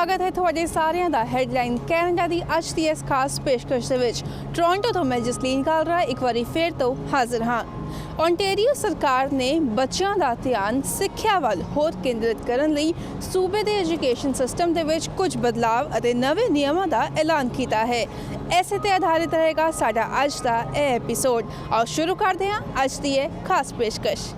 स्वागत है ਤੁਹਾਡੇ ਸਾਰਿਆਂ ਦਾ ਹੈਡਲਾਈਨ ਕੈਨੇਡਾ ਦੀ ਅੱਜ ਦੀ ਇਸ ਖਾਸ ਪੇਸ਼ਕਸ਼ ਦੇ ਵਿੱਚ। ਟੋਰਾਂਟੋ ਤੋਂ ਮੈਂ ਜਸਲੀਨ ਕਾਲਰਾ ਇੱਕ ਵਾਰੀ ਫੇਰ ਤੋਂ ਹਾਜ਼ਰ ਹਾਂ। ਓਨਟਾਰੀਓ ਸਰਕਾਰ ਨੇ ਬੱਚਿਆਂ ਦਾ ਧਿਆਨ ਸਿੱਖਿਆ ਵੱਲ ਹੋਰ ਕੇਂਦਰਿਤ ਕਰਨ ਲਈ ਸੂਬੇ ਦੇ ਐਜੂਕੇਸ਼ਨ ਸਿਸਟਮ ਦੇ ਵਿੱਚ ਕੁਝ ਬਦਲਾਵ ਅਤੇ ਨਵੇਂ ਨਿਯਮਾਂ ਦਾ ਐਲਾਨ ਕੀਤਾ ਹੈ। ਇਸੇ ਤੇ ਆਧਾਰਿਤ ਰਹੇਗਾ ਸਾਡਾ ਅੱਜ ਦਾ ਇਹ ਐਪੀਸੋਡ। ਆਓ ਸ਼ੁਰੂ ਕਰਦੇ ਹਾਂ ਅੱਜ ਦੀ ਇਹ ਖਾਸ ਪੇਸ਼ਕਸ਼।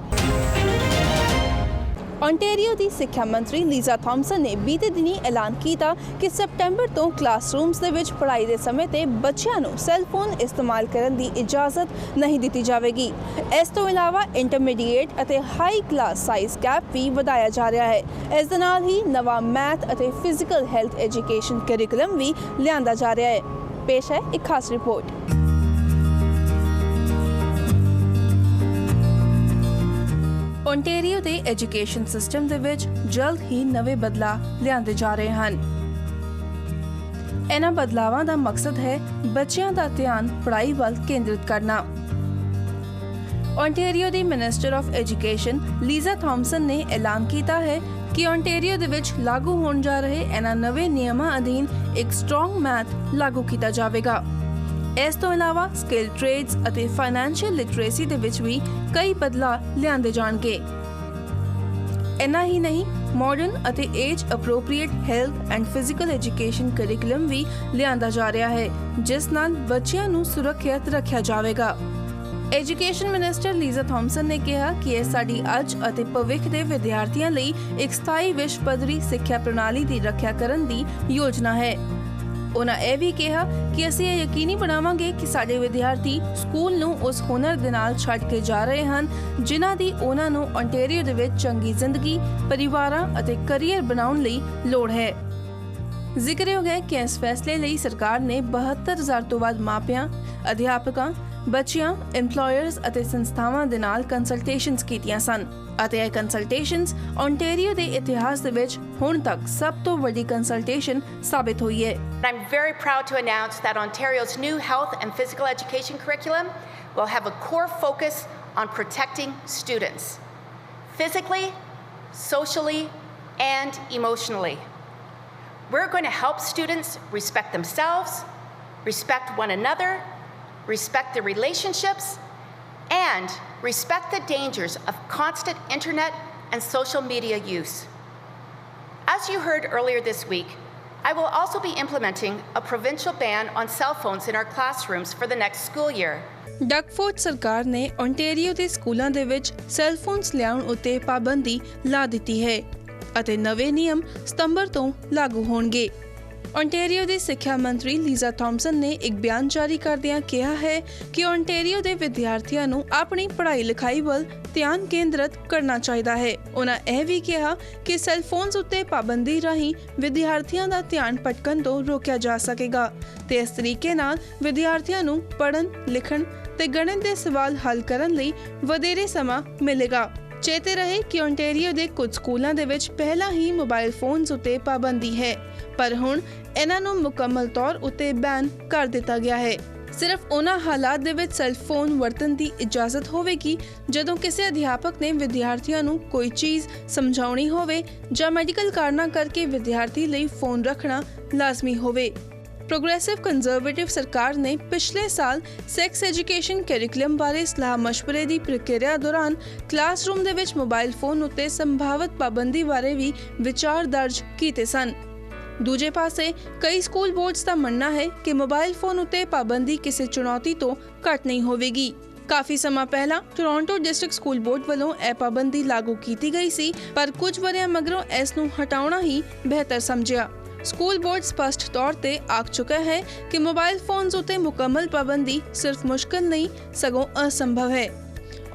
ओनटेरियो ਦੀ ਸਿੱਖਿਆ ਮੰਤਰੀ ਲੀਜ਼ਾ ਥਾਮਸਨ ਨੇ ਬੀਤੇ ਦਿਨੀ ਐਲਾਨ ਕੀਤਾ ਕਿ ਸਪਟੈਂਬਰ ਤੋਂ ਕਲਾਸਰੂਮਸ ਦੇ ਵਿੱਚ ਪੜ੍ਹਾਈ ਦੇ ਸਮੇਂ ਤੇ ਬੱਚਿਆਂ ਨੂੰ ਸੈੱਲ ਫੋਨ ਇਸਤੇਮਾਲ ਕਰਨ ਦੀ ਇਜਾਜ਼ਤ ਨਹੀਂ ਦਿੱਤੀ ਜਾਵੇਗੀ। ਇਸ ਤੋਂ ਇਲਾਵਾ ਇੰਟਰਮੀਡੀਏਟ ਅਤੇ ਹਾਈ ਕਲਾਸ ਸਾਈਜ਼ ਕੈਪ ਵੀ ਵਧਾਇਆ ਜਾ ਰਿਹਾ ਹੈ। ਇਸ ਦੇ ਨਾਲ ਹੀ ਨਵਾਂ ਮੈਥ ਅਤੇ ਫਿਜ਼ੀਕਲ ਹੈਲਥ ਐਜੂਕੇਸ਼ਨ ਕਰਿਕੂਲਮ ਵੀ ਲਿਆਂਦਾ ਜਾ ਰਿਹਾ ਹੈ। ਪੇਸ਼ ਹੈ ਇੱਕ ਖਾਸ ਰਿਪੋਰਟ। ओनटेरियो ਦੇ ਐਜੂਕੇਸ਼ਨ ਸਿਸਟਮ ਦੇ ਵਿੱਚ ਜਲਦ ਹੀ ਨਵੇਂ ਬਦਲਾਅ ਲਿਆਂਦੇ ਜਾ ਰਹੇ ਹਨ। ਇਹਨਾਂ ਬਦਲਾਵਾਂ ਦਾ ਮਕਸਦ ਹੈ ਬੱਚਿਆਂ ਦਾ ਧਿਆਨ ਪੜ੍ਹਾਈ ਵੱਲ ਕੇਂਦਰਿਤ ਕਰਨਾ। Ontario the minister of education Lisa Thomson ਨੇ ਐਲਾਨ ਕੀਤਾ ਹੈ ਕਿ ਓਨਟਾਰੀਓ ਦੇ ਵਿੱਚ ਲਾਗੂ ਹੋਣ ਜਾ ਰਹੇ ਇਹਨਾਂ ਨਵੇਂ ਨਿਯਮਾਂ ਅਧੀਨ ਇੱਕ ਸਟਰੋਂਗ ਮੈਥ ਲਾਗੂ ਕੀਤਾ ਜਾਵੇਗਾ। ਇਸ ਤੋਂ ਇਲਾਵਾ ਸਕਿੱਲ ਟ੍ਰੇਡਸ ਅਤੇ ਫਾਈਨੈਂਸ਼ੀਅਲ ਲਿਟਰੇਸੀ ਦੇ ਵਿੱਚ ਵੀ ਕਈ ਬਦਲਾਅ ਲਿਆਂਦੇ ਜਾਣਗੇ। ਇੰਨਾ ਹੀ ਨਹੀਂ, ਮਾਡਰਨ ਅਤੇ age appropriate health and physical education curriculum ਵੀ ਲਿਆਂਦਾ ਜਾ ਰਿਹਾ ਹੈ, ਜਿਸ ਨਾਲ ਬੱਚਿਆਂ ਨੂੰ ਸੁਰੱਖਿਅਤ ਰੱਖਿਆ ਜਾਵੇਗਾ। ਐਜੂਕੇਸ਼ਨ ਮਿਨਿਸਟਰ ਲੀਜ਼ਾ ਥਾਮਸਨ ਨੇ ਕਿਹਾ ਕਿ ਇਹ ਸਾਡੀ ਅੱਜ ਅਤੇ ਭਵਿੱਖ ਦੇ ਵਿਦਿਆਰਥੀਆਂ ਲਈ ਇੱਕ ਸਥਾਈ ਵਿਸ਼ਵ ਪੱਧਰੀ ਸਿੱਖਿਆ ਪ੍ਰਣਾਲੀ ਦੀ ਰੱਖਿਆ ਕਰਨ ਦੀ ਯੋਜਨਾ ਹੈ। ਉਹਨਾਂ ਇਹ ਵੀ ਕਿਹਾ ਕਿ ਅਸੀਂ ਇਹ ਯਕੀਨੀ ਬਣਾਵਾਂਗੇ ਕਿ ਸਾਡੇ ਵਿਦਿਆਰਥੀ ਸਕੂਲ ਨੂੰ ਉਸ ਹੁਨਰ ਦੇ ਨਾਲ ਛੱਡ ਕੇ ਜਾ ਰਹੇ ਹਨ ਜਿਨ੍ਹਾਂ ਦੀ ਉਹਨਾਂ ਨੂੰ ਓਨਟਾਰੀਓ ਦੇ ਵਿੱਚ ਚੰਗੀ ਜ਼ਿੰਦਗੀ, ਪਰਿਵਾਰਾਂ ਅਤੇ ਕਰੀਅਰ ਬਣਾਉਣ ਲਈ ਲੋੜ ਹੈ। ਜ਼ਿਕਰਯੋਗ ਹੈ ਕਿ ਇਸ ਫੈਸਲੇ ਲਈ ਸਰਕਾਰ ਨੇ 72,000 ਤੋਂ ਵੱਧ ਮਾਪਿਆਂ, ਅਧਿਆਪਕਾਂ, ਬੱਚਿਆਂ, ਇੰਪਲੋਇਰਸ ਅਤੇ ਸੰਸਥਾਵਾਂ ਦੇ ਨਾਲ ਕੰਸਲਟੇਸ਼ਨਸ ਕੀਤੀਆਂ ਸਨ ਅਤੇ ਇਹ ਕੰਸਲਟੇਸ਼ਨਸ ਓਨਟਾਰੀਓ ਦੇ ਇਤਿਹਾਸ ਦੇ ਵਿੱਚ ਹੁਣ ਤੱਕ ਸਭ ਤੋਂ ਵੱਡੀ ਕੰਸਲਟੇਸ਼ਨ ਸਾਬਿਤ ਹੋਈ ਹੈ। I'm very proud to announce that Ontario's new health and physical education curriculum will have a core focus on protecting students physically, socially, and emotionally. We're going to help students respect themselves, respect one another, respect their relationships, and respect the dangers of constant internet and social media use. As you heard earlier this week, I will also be implementing a provincial ban on cell phones in our classrooms for the next school year. ਡਕਫੋਰਡ ਸਰਕਾਰ ਨੇ Ontario ਦੇ ਸਕੂਲਾਂ ਦੇ ਵਿੱਚ cell phones ਲਿਆਉਣ ਉੱਤੇ ਪਾਬੰਦੀ ਲਾ ਦਿੱਤੀ ਹੈ ਅਤੇ ਨਵੇਂ ਨਿਯਮ ਸਤੰਬਰ ਤੋਂ ਲਾਗੂ ਹੋਣਗੇ। ਓਨਟਾਰੀਓ ਦੀ ਸਿੱਖਿਆ ਮੰਤਰੀ ਲੀਜ਼ਾ ਥਾਮਸਨ ਨੇ ਇੱਕ ਬਿਆਨ ਜਾਰੀ ਕਰਦਿਆਂ ਕਿਹਾ ਹੈ ਕਿ ਓਨਟਾਰੀਓ ਦੇ ਵਿਦਿਆਰਥੀਆਂ ਨੂੰ ਆਪਣੀ ਪੜ੍ਹਾਈ ਲਿਖਾਈ ਵੱਲ ਧਿਆਨ ਕੇਂਦਰਿਤ ਕਰਨਾ ਚਾਹੀਦਾ ਹੈ। ਉਹਨਾਂ ਇਹ ਵੀ ਕਿਹਾ ਕਿ ਸੈੱਲ ਫੋਨਸ ਉੱਤੇ ਪਾਬੰਦੀ ਰਾਹੀਂ ਵਿਦਿਆਰਥੀਆਂ ਦਾ ਧਿਆਨ ਭਟਕਣ ਤੋਂ ਰੋਕਿਆ ਜਾ ਸਕੇਗਾ ਤੇ ਇਸ ਤਰੀਕੇ ਨਾਲ ਵਿਦਿਆਰਥੀਆਂ ਨੂੰ ਪੜ੍ਹਨ, ਲਿਖਣ ਤੇ ਗਣਿਤ ਦੇ ਸਵਾਲ ਹੱਲ ਕਰਨ ਲਈ ਵਧੇਰੇ ਸਮਾਂ ਮਿਲੇਗਾ। ਚੇਤੇ ਰਹੇ ਕਿ ਓਨਟਾਰੀਓ ਦੇ ਕੁਝ ਸਕੂਲਾਂ ਦੇ ਵਿੱਚ ਪਹਿਲਾਂ ਹੀ ਮੋਬਾਈਲ ਫੋਨਸ ਉੱਤੇ ਪਾਬੰਦੀ ਹੈ, ਪਰ ਹੁਣ ਇਹਨਾਂ ਨੂੰ ਮੁਕੰਮਲ ਤੌਰ ਉੱਤੇ ਬੈਨ ਕਰ ਦਿੱਤਾ ਗਿਆ ਹੈ। ਸਿਰਫ ਉਹਨਾਂ ਹਾਲਾਤ ਦੇ ਵਿੱਚ ਸੈੱਲ ਫੋਨ ਵਰਤਣ ਦੀ ਇਜਾਜ਼ਤ ਹੋਵੇਗੀ ਜਦੋਂ ਕਿਸੇ ਅਧਿਆਪਕ ਨੇ ਵਿਦਿਆਰਥੀਆਂ ਨੂੰ ਕੋਈ ਚੀਜ਼ ਸਮਝਾਉਣੀ ਹੋਵੇ ਜਾਂ ਮੈਡੀਕਲ ਕਾਰਨਾਂ ਕਰਕੇ ਵਿਦਿਆਰਥੀ ਲਈ ਫੋਨ ਰੱਖਣਾ ਲਾਜ਼ਮੀ ਹੋਵੇ। ਪ੍ਰੋਗਰੈਸਿਵ ਕੰਜ਼ਰਵੇਟਿਵ ਸਰਕਾਰ ਨੇ ਪਿਛਲੇ ਸਾਲ ਸੈਕਸ ਐਜੂਕੇਸ਼ਨ ਕਰਿਕੂਲਮ ਬਾਰੇ ਸਲਾਹ ਮਸ਼ਵਰੇ ਦੀ ਪ੍ਰਕਿਰਿਆ ਦੌਰਾਨ ਕਲਾਸਰੂਮ ਦੇ ਵਿੱਚ ਮੋਬਾਈਲ ਫੋਨ ਉੱਤੇ ਸੰਭਾਵਤ ਪਾਬੰਦੀ ਬਾਰੇ ਵੀ ਵਿਚਾਰ ਦਰਜ ਕੀਤੇ ਸਨ। ਦੂਜੇ ਪਾਸੇ ਕਈ ਸਕੂਲ ਬੋਰਡਸ ਦਾ ਮੰਨਣਾ ਹੈ ਕਿ ਮੋਬਾਈਲ ਫੋਨ ਉੱਤੇ ਪਾਬੰਦੀ ਕਿਸੇ ਚੁਣੌਤੀ ਤੋਂ ਘੱਟ ਨਹੀਂ ਹੋਵੇਗੀ। ਕਾਫੀ ਸਮਾਂ ਪਹਿਲਾਂ ਟੋਰਾਂਟੋ ਡਿਸਟ੍ਰਿਕਟ ਸਕੂਲ ਬੋਰਡ ਵੱਲੋਂ ਇਹ ਪਾਬੰਦੀ ਲਾਗੂ ਕੀਤੀ ਗਈ ਸੀ, ਪਰ ਕੁਝ ਵਰ੍ਹਿਆਂ ਮਗਰੋਂ ਇਸ ਨੂੰ ਹਟਾਉਣਾ ਹੀ ਬਿਹਤਰ ਸਮਝਿਆ। ਸਕੂਲ ਬੋਰਡ ਸਪਸ਼ਟ ਤੌਰ ਤੇ ਆਖ ਚੁੱਕਾ ਹੈ ਕਿ ਮੋਬਾਈਲ ਫੋਨਸ ਉੱਤੇ ਮੁਕੰਮਲ ਪਾਬੰਦੀ ਸਿਰਫ ਮੁਸ਼ਕਲ ਨਹੀਂ ਸਗੋਂ ਅਸੰਭਵ ਹੈ।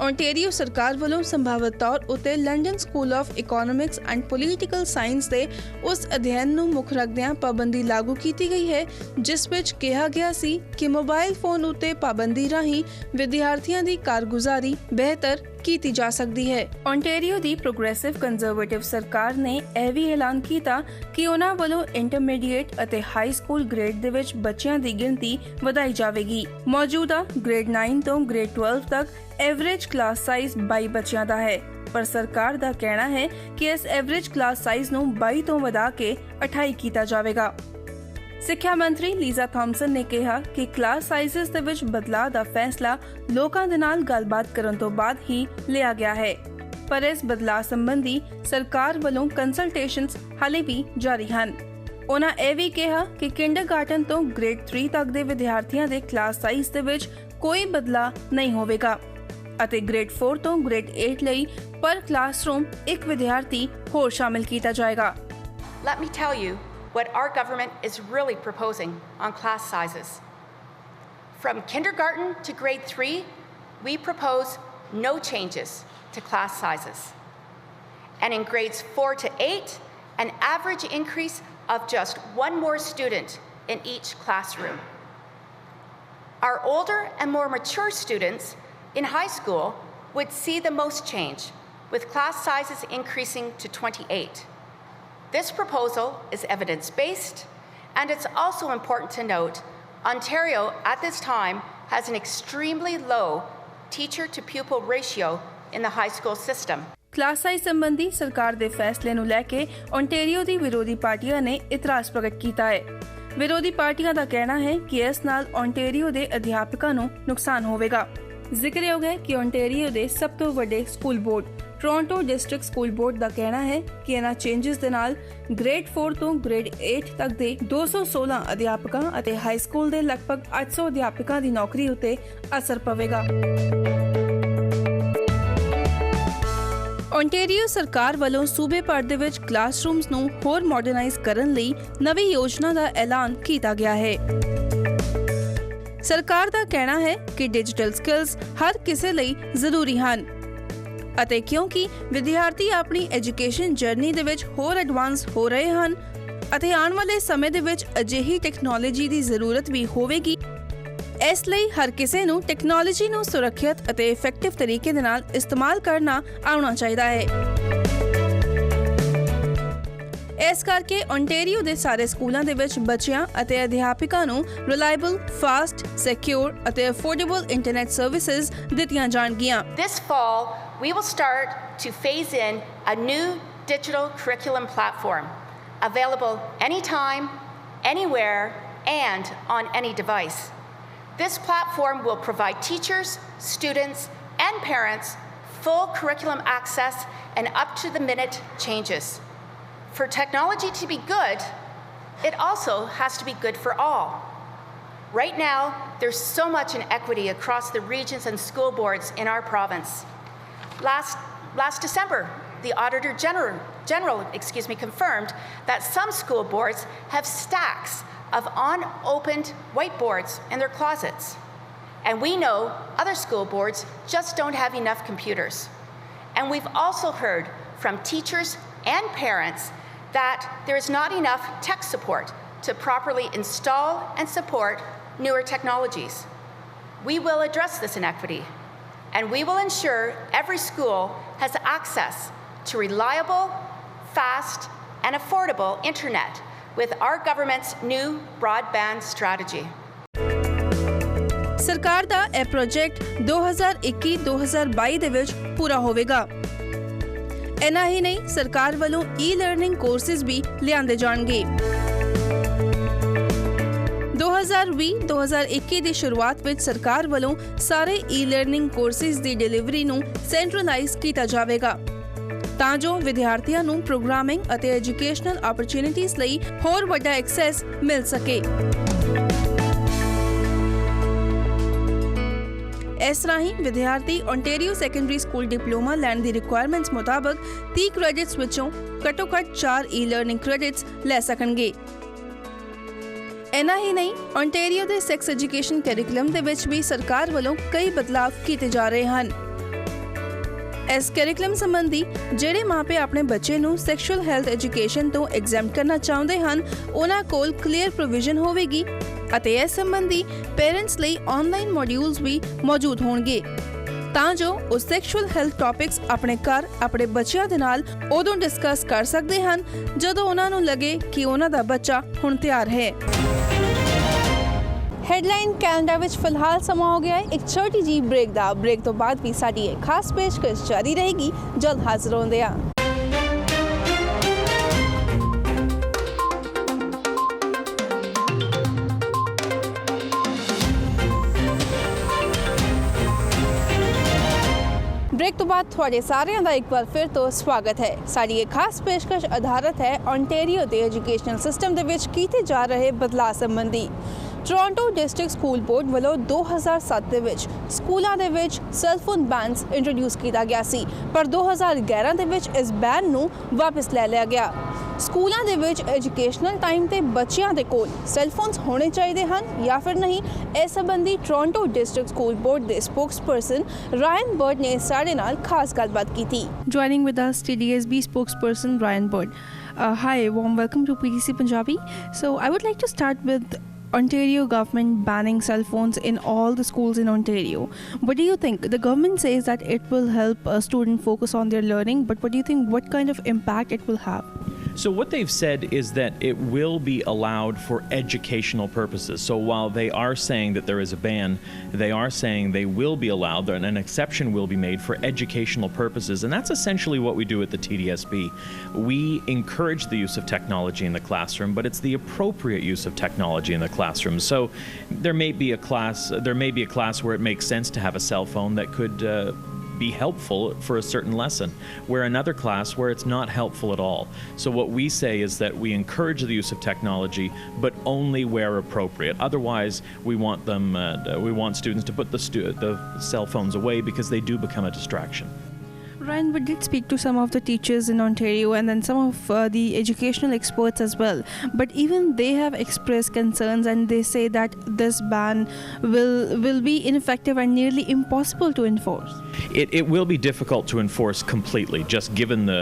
ਓਨਟਾਰੀਓ ਸਰਕਾਰ ਵੱਲੋਂ ਸੰਭਾਵਤ ਤੌਰ ਉੱਤੇ London school of economics and political science ਦੇ ਉਸ ਅਧਿਐਨ ਨੂੰ ਮੁੱਖ ਰੱਖਦਿਆਂ ਪਾਬੰਦੀ ਲਾਗੂ ਕੀਤੀ ਗਈ ਹੈ ਜਿਸ ਵਿੱਚ ਕਿਹਾ ਗਿਆ ਸੀ ਕਿ ਮੋਬਾਈਲ ਫੋਨ ਉੱਤੇ ਪਾਬੰਦੀ ਰਾਹੀਂ ਵਿਦਿਆਰਥੀਆਂ ਦੀ ਕਾਰਗੁਜ਼ਾਰੀ ਬਿਹਤਰ ਕੀਤੀ ਜਾ ਸਕਦੀ ਹੈ। ਓਨਟਾਰੀਓ ਦੀ ਪ੍ਰੋਗਰੈਸਿਵ ਕੰਜ਼ਰਵੇਟਿਵ ਸਰਕਾਰ ਨੇ ਇਹ ਵੀ ਐਲਾਨ ਕੀਤਾ ਕਿ ਉਹਨਾਂ ਵੱਲੋਂ ਇੰਟਰਮੀਡੀਏਟ ਅਤੇ ਹਾਈ ਸਕੂਲ ਗ੍ਰੇਡ ਦੇ ਵਿੱਚ ਬੱਚਿਆਂ ਦੀ ਗਿਣਤੀ ਵਧਾਈ ਜਾਵੇਗੀ। ਮੌਜੂਦਾ ਗ੍ਰੇਡ 9 ਤੋਂ ਗ੍ਰੇਡ 12 ਤੱਕ ਐਵਰੇਜ ਕਲਾਸ ਸਾਈਜ਼ 22 ਬੱਚਿਆਂ ਦਾ ਹੈ पर सरकार ਦਾ ਕਹਿਣਾ ਹੈ ਕਿ ਇਸ ਐਵਰੇਜ ਕਲਾਸ ਸਾਈਜ਼ ਨੂੰ 22 ਤੋਂ ਵਧਾ ਕੇ 28 ਕੀਤਾ ਜਾਵੇਗਾ। ਸਿੱਖਿਆ ਮੰਤਰੀ ਲੀਜ਼ਾ ਥਾਮਸਨ ਨੇ ਕਿਹਾ ਕਿ ਕਲਾਸ ਸਾਈਜ਼ਸ ਦੇ ਵਿੱਚ ਬਦਲਾਅ ਦਾ ਫੈਸਲਾ ਲੋਕਾਂ ਦੇ ਨਾਲ ਗੱਲਬਾਤ ਕਰਨ ਤੋਂ ਬਾਅਦ ਹੀ ਲਿਆ ਗਿਆ ਹੈ, ਪਰ ਇਸ ਬਦਲਾਅ ਸੰਬੰਧੀ ਸਰਕਾਰ ਵੱਲੋਂ ਕੰਸਲਟੇਸ਼ਨਸ ਹਾਲੇ ਵੀ ਜਾਰੀ ਹਨ। ਉਹਨਾਂ ਇਹ ਵੀ ਕਿਹਾ ਕਿ ਕਿੰਡਰਗਾਰਟਨ ਤੋਂ ਗ੍ਰੇਡ 3 ਤੱਕ ਦੇ ਵਿਦਿਆਰਥੀਆਂ ਦੇ ਕਲਾਸ ਸਾਈਜ਼ ਦੇ ਵਿੱਚ ਕੋਈ ਬਦਲਾਅ ਨਹੀਂ ਹੋਵੇਗਾ ਅਤੇ ਗ੍ਰੇਡ 4 ਤੋਂ ਗ੍ਰੇਡ 8 ਲਈ ਪਰ ਕਲਾਸਰੂਮ ਇੱਕ ਵਿਦਿਆਰਥੀ ਹੋਰ ਸ਼ਾਮਿਲ ਕੀਤਾ ਜਾਏਗਾ। Let me tell you what our government is really proposing on class sizes. From kindergarten to grade 3, we propose no changes to class sizes. And in grades 4 to 8, an average increase of just one more student in each classroom. Our older and more mature students in high school would see the most change, with class sizes increasing to 28. This proposal is evidence-based, and it's also important to note Ontario at this time has an extremely low teacher-to-pupil ratio in the high school system. Class size ਸੰਬੰਧੀ ਸਰਕਾਰ ਦੇ ਫੈਸਲੇ ਨੂੰ ਲੈ ਕੇ Ontario ਦੀ ਵਿਰੋਧੀ ਪਾਰਟੀਆਂ ਨੇ ਇਤਰਾਜ਼ ਪ੍ਰਗਟ ਕੀਤਾ ਹੈ। ਵਿਰੋਧੀ ਪਾਰਟੀਆਂ ਦਾ ਕਹਿਣਾ ਹੈ ਕਿ ਇਸ ਨਾਲ ਓਨਟਾਰੀਓ ਦੇ ਅਧਿਆਪਕਾਂ ਨੂੰ ਨੁਕਸਾਨ ਹੋਵੇਗਾ। ਜ਼ਿਕਰਯੋਗ ਹੈ ਕਿ ਓਨਟਾਰੀਓ ਦੇ ਸਭ ਤੋਂ ਵੱਡੇ school board Toronto District School Board ਦਾ ਕਹਿਣਾ ਹੈ ਕਿ ਇਹਨਾਂ ਚੇਂਜਸ ਦੇ ਨਾਲ ਗ੍ਰੇਡ 4 ਤੋਂ ਗ੍ਰੇਡ 8 ਤੱਕ ਦੇ 216 ਅਧਿਆਪਕਾਂ ਅਤੇ ਹਾਈ ਸਕੂਲ ਦੇ ਲਗਭਗ 800 ਅਧਿਆਪਕਾਂ ਦੀ ਨੌਕਰੀ ਉੱਤੇ ਅਸਰ ਪਵੇਗਾ। ਓਨਟਾਰੀਓ ਸਰਕਾਰ ਵੱਲੋਂ ਸੂਬੇ ਭਰ ਦੇ ਵਿੱਚ ਕਲਾਸਰੂਮਸ ਨੂੰ ਹੋਰ ਮਾਡਰਨਾਈਜ਼ ਕਰਨ ਲਈ ਨਵੀਂ ਯੋਜਨਾ ਦਾ ਐਲਾਨ ਕੀਤਾ ਗਿਆ ਹੈ। ਸਰਕਾਰ ਦਾ ਕਹਿਣਾ ਹੈ ਕਿ ਡਿਜੀਟਲ ਸਕਿੱਲਸ ਹਰ ਕਿਸੇ ਲਈ ਜ਼ਰੂਰੀ ਹਨ ਅਤੇ ਕਿਉਂਕਿ ਵਿਦਿਆਰਥੀ ਆਪਣੀ ਐਜੂਕੇਸ਼ਨ ਜਰਨੀ ਦੇ ਵਿੱਚ ਹੋਰ ਐਡਵਾਂਸ ਹੋ ਰਹੇ ਹਨ ਅਤੇ ਆਉਣ ਵਾਲੇ ਸਮੇਂ ਦੇ ਵਿੱਚ ਅਜਿਹੀ ਟੈਕਨੋਲੋਜੀ ਦੀ ਜ਼ਰੂਰਤ ਵੀ ਹੋਵੇਗੀ, ਇਸ ਲਈ ਹਰ ਕਿਸੇ ਨੂੰ ਟੈਕਨੋਲੋਜੀ ਨੂੰ ਸੁਰੱਖਿਅਤ ਅਤੇ ਇਫੈਕਟਿਵ ਤਰੀਕੇ ਦੇ ਨਾਲ ਇਸਤੇਮਾਲ ਕਰਨਾ ਆਉਣਾ ਚਾਹੀਦਾ ਹੈ। ਇਸ ਕਰਕੇ ਓਨਟਾਰੀਓ ਦੇ ਸਾਰੇ ਸਕੂਲਾਂ ਦੇ ਵਿੱਚ ਬੱਚਿਆਂ ਅਤੇ ਅਧਿਆਪਕਾਂ ਨੂੰ ਰਿਲਾਇਬਲ, ਫਾਸਟ, ਸਿਕਿਉਰ ਅਤੇ ਅਫੋਰਡੇਬਲ ਇੰਟਰਨੈਟ ਸਰਵਿਸਿਜ਼ ਦਿੱਤੀਆਂ ਜਾਣਗੀਆਂ। This fall, we will start to phase in a new digital curriculum platform available anytime, anywhere, and on any device. This platform will provide teachers, students, and parents full curriculum access and up-to-the-minute changes. For technology to be good, it also has to be good for all. Right now, there's so much inequity across the regions and school boards in our province. Last December, the Auditor General confirmed that some school boards have stacks of unopened whiteboards in their closets. And we know other school boards just don't have enough computers. And we've also heard from teachers and parents that there is not enough tech support to properly install and support newer technologies. We will address this inequity, and we will ensure every school has access to reliable, fast, and affordable internet with our government's new broadband strategy. ਸਰਕਾਰ ਦਾ ਇਹ project 2021-2022 ਦੇ ਵਿੱਚ ਪੂਰਾ ਹੋਵੇਗਾ। ਇਨਾ ਹੀ ਨਹੀਂ, ਸਰਕਾਰ ਵੱਲੋਂ ਈ-ਲਰਨਿੰਗ ਕੋਰਸਿਸ ਵੀ ਲਿਆਂਦੇ ਜਾਣਗੇ। 2020-2021 ਦੀ ਸ਼ੁਰੂਆਤ ਵਿੱਚ ਸਰਕਾਰ ਵੱਲੋਂ ਸਾਰੇ ਈ-ਲਰਨਿੰਗ ਕੋਰਸਿਸ ਦੀ ਡਿਲੀਵਰੀ ਨੂੰ ਸੈਂਟਰਲਾਈਜ਼ ਕੀਤਾ ਜਾਵੇਗਾ ਤਾਂ ਜੋ ਵਿਦਿਆਰਥੀਆਂ ਨੂੰ ਪ੍ਰੋਗਰਾਮਿੰਗ ਅਤੇ ਐਜੂਕੇਸ਼ਨਲ ਓਪਰਚੁਨਿਟੀਜ਼ ਲਈ ਹੋਰ ਵੱਡਾ ਐਕਸੈਸ ਮਿਲ ਸਕੇ। ਇਸ ਰਾਹੀਂ ਵਿਦਿਆਰਥੀ ਓਨਟਾਰੀਓ ਸੈਕੰਡਰੀ ਸਕੂਲ ਡਿਪਲੋਮਾ ਲੈਣ ਦੀ ਰਿਕੁਆਇਰਮੈਂਟਸ ਮੁਤਾਬਕ 30 ਕ੍ਰੈਡਿਟਸ ਵਿੱਚੋਂ ਘੱਟੋ-ਘੱਟ 4 ਈ-ਲਰਨਿੰਗ ਕ੍ਰੈਡਿਟਸ ਲੈ ਸਕਣਗੇ। ਇਨਾ ਹੀ ਨਹੀਂ, ਓਨਟਾਰੀਓ ਦੇ ਸੈਕਸ ਐਜੂਕੇਸ਼ਨ ਕੈਰੀਕੁਲਮ ਦੇ ਵਿੱਚ ਵੀ ਸਰਕਾਰ ਵੱਲੋਂ ਕਈ ਬਦਲਾਅ ਕੀਤੇ ਜਾ ਰਹੇ ਹਨ। ਇਸ ਕੈਰੀਕੁਲਮ ਸੰਬੰਧੀ ਜਿਹੜੇ ਮਾਪੇ ਆਪਣੇ ਬੱਚੇ ਨੂੰ ਸੈਕਸ਼ੂਅਲ ਹੈਲਥ ਐਜੂਕੇਸ਼ਨ ਤੋਂ ਐਗਜ਼ੈਂਪਟ ਕਰਨਾ ਚਾਹੁੰਦੇ ਹਨ, ਉਹਨਾਂ ਕੋਲ ਕਲੀਅਰ ਪ੍ਰੋਵੀਜ਼ਨ ਹੋਵੇਗੀ ਅਤੇ ਇਸ ਸੰਬੰਧੀ ਪੇਰੈਂਟਸ ਲਈ ਆਨਲਾਈਨ ਮੋਡਿਊਲਸ ਵੀ ਮੌਜੂਦ ਹੋਣਗੇ ਤਾਂ ਜੋ ਉਹ ਸੈਕਸ਼ੂਅਲ ਹੈਲਥ ਟੌਪਿਕਸ ਆਪਣੇ ਘਰ ਆਪਣੇ ਬੱਚਿਆਂ ਦੇ ਨਾਲ ਉਦੋਂ ਡਿਸਕਸ ਕਰ ਸਕਦੇ ਹਨ ਜਦੋਂ ਉਹਨਾਂ ਨੂੰ ਲੱਗੇ ਕਿ ਉਹਨਾਂ ਦਾ ਬੱਚਾ ਹੁਣ ਤਿਆਰ ਹੈ। ਹੈਡਲਾਈਨ ਕੈਨੇਡਾ ਵਿੱਚ ਫਿਲਹਾਲ ਸਮਾਂ ਹੋ ਗਿਆ ਹੈ ਇੱਕ ਛੋਟੀ ਜਿਹੀ ਬ੍ਰੇਕ ਦਾ। ਬ੍ਰੇਕ ਤੋਂ ਬਾਅਦ ਵੀ ਸਾਡੀ ਇਹ ਖਾਸ ਪੇਸ਼ਕਸ਼ ਜਾਰੀ ਰਹੇਗੀ। ਜਲਦ ਹਾਜ਼ਰ ਹੁੰਦੇ ਹਾਂ। ਬ੍ਰੇਕ ਤੋਂ ਬਾਅਦ ਤੁਹਾਡੇ ਸਾਰਿਆਂ ਦਾ ਇੱਕ ਵਾਰ ਫਿਰ ਤੋਂ ਸਵਾਗਤ ਹੈ। ਸਾਡੀ ਇਹ ਖਾਸ ਪੇਸ਼ਕਸ਼ ਆਧਾਰਿਤ ਹੈ ਓਨਟਾਰੀਓ ਦੇ ਐਜੂਕੇਸ਼ਨਲ ਸਿਸਟਮ ਦੇ ਵਿੱਚ ਕੀਤੇ ਜਾ ਰਹੇ ਬਦਲਾਅ ਸੰਬੰਧੀ। ਟੋਰਾਂਟੋ ਡਿਸਟ੍ਰਿਕਟ ਸਕੂਲ ਬੋਰਡ ਵੱਲੋਂ 2007 ਦੇ ਵਿੱਚ ਸਕੂਲਾਂ ਦੇ ਵਿੱਚ ਸੈੱਲਫੋਨ ਬੈਨਸ ਇੰਟਰੋਡਿਊਸ ਕੀਤਾ ਗਿਆ ਸੀ, ਪਰ 2011 ਦੇ ਵਿੱਚ ਇਸ ਬੈਨ ਨੂੰ ਵਾਪਸ ਲੈ ਲਿਆ ਗਿਆ। ਸਕੂਲਾਂ ਦੇ ਵਿੱਚ ਐਜੂਕੇਸ਼ਨਲ ਟਾਈਮ ਤੇ ਬੱਚਿਆਂ ਦੇ ਕੋਲ ਸੈੱਲਫੋਨਸ ਹੋਣੇ ਚਾਹੀਦੇ ਹਨ ਜਾਂ ਫਿਰ ਨਹੀਂ, ਇਸ ਸੰਬੰਧੀ ਟੋਰਾਂਟੋ ਡਿਸਟ੍ਰਿਕਟ ਸਕੂਲ ਬੋਰਡ ਦੇ ਸਪੋਕਸਪਰਸਨ ਰਾਇਨ ਬਰਡ ਨੇ ਸਾਡੇ ਨਾਲ ਖਾਸ ਗੱਲਬਾਤ ਕੀਤੀ। Joining with us TDSB spokesperson Ryan Bird. Hi, warm welcome to PTC Punjabi. So I would like to start with Ontario government banning cell phones in all the schools in Ontario. What do you think? The government says that it will help a student focus on their learning, but what do you think, what kind of impact it will have? So what they've said is that it will be allowed for educational purposes. So while they are saying that there is a ban, they are saying they will be allowed, and an exception will be made for educational purposes. And that's essentially what we do at the TDSB. We encourage the use of technology in the classroom, but it's the appropriate use of technology in the classroom. So there may be a class where it makes sense to have a cell phone that could be helpful for a certain lesson, where another class where it's not helpful at all. So what we say is that we encourage the use of technology, but only where appropriate. Otherwise, we want students to put the cell phones away because they do become a distraction. Ryan, we did speak to some of the teachers in Ontario and then some of the educational experts as well. But even they have expressed concerns, and they say that this ban will be ineffective and nearly impossible to enforce. It will be difficult to enforce completely, just given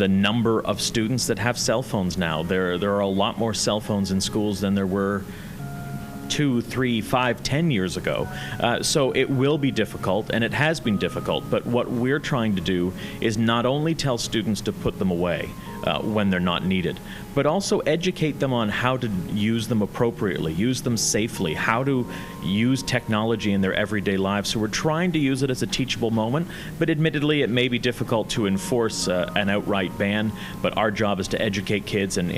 the number of students that have cell phones now. There are a lot more cell phones in schools than there were 2, 3, 5, 10 years ago. So it will be difficult, and it has been difficult. But what we're trying to do is not only tell students to put them away when they're not needed, but also educate them on how to use them appropriately, use them safely, how to use technology in their everyday lives. So we're trying to use it as a teachable moment, but admittedly it may be difficult to enforce an outright ban, but our job is to educate kids and